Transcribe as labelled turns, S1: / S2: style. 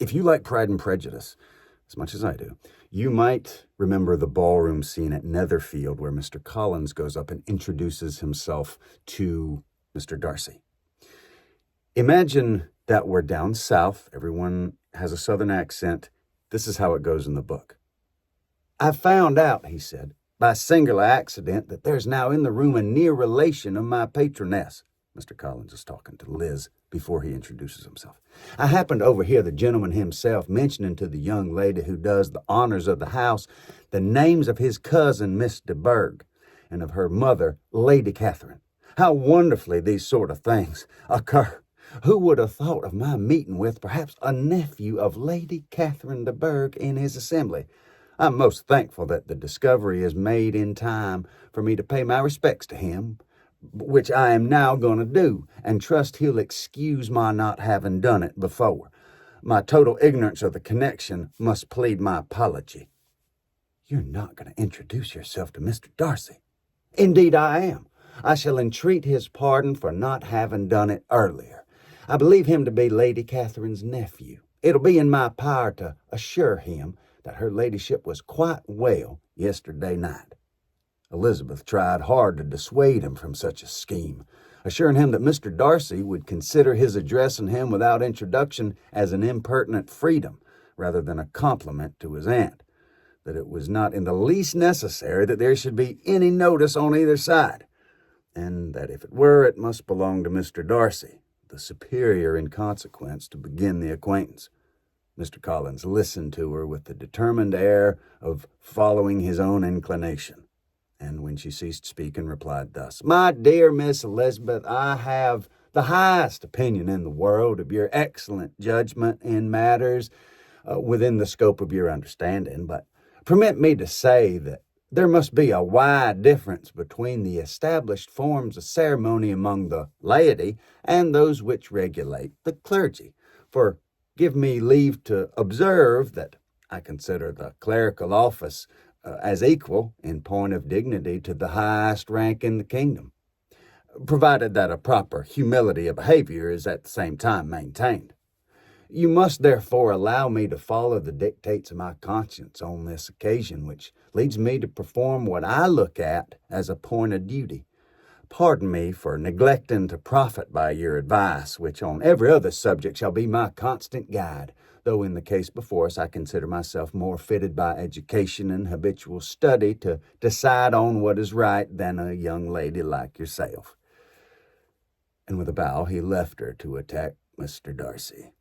S1: If you like Pride and Prejudice as much as I do, you might remember the ballroom scene at Netherfield where Mr. Collins goes up and introduces himself to Mr. Darcy. Imagine that we're down south. Everyone has a southern accent. This is how it goes in the book. "I found out," he said, "by singular accident that there's now in the room a near relation of my patroness." Mr. Collins is talking to Liz before he introduces himself. "I happened to overhear the gentleman himself mentioning to the young lady who does the honors of the house the names of his cousin, Miss de Bourgh, and of her mother, Lady Catherine. How wonderfully these sort of things occur. Who would have thought of my meeting with perhaps a nephew of Lady Catherine de Bourgh in his assembly? I'm most thankful that the discovery is made in time for me to pay my respects to him, which I am now going to do, and trust he'll excuse my not having done it before. My total ignorance of the connection must plead my apology." "You're not going to introduce yourself to Mr. Darcy?" "Indeed I am. I shall entreat his pardon for not having done it earlier. I believe him to be Lady Catherine's nephew. It'll be in my power to assure him that her ladyship was quite well yesterday night." Elizabeth tried hard to dissuade him from such a scheme, assuring him that Mr. Darcy would consider his addressing him without introduction as an impertinent freedom rather than a compliment to his aunt, that it was not in the least necessary that there should be any notice on either side, and that if it were, it must belong to Mr. Darcy, the superior in consequence, to begin the acquaintance. Mr. Collins listened to her with the determined air of following his own inclination, and when she ceased speaking, replied thus: "My dear Miss Elizabeth, I have the highest opinion in the world of your excellent judgment in matters within the scope of your understanding, but permit me to say that there must be a wide difference between the established forms of ceremony among the laity and those which regulate the clergy. For give me leave to observe that I consider the clerical office as equal in point of dignity to the highest rank in the kingdom, provided that a proper humility of behavior is at the same time maintained. You must therefore allow me to follow the dictates of my conscience on this occasion, which leads me to perform what I look at as a point of duty. Pardon me for neglecting to profit by your advice, which on every other subject shall be my constant guide, though in the case before us I consider myself more fitted by education and habitual study to decide on what is right than a young lady like yourself." And with a bow he left her to attack Mr. Darcy.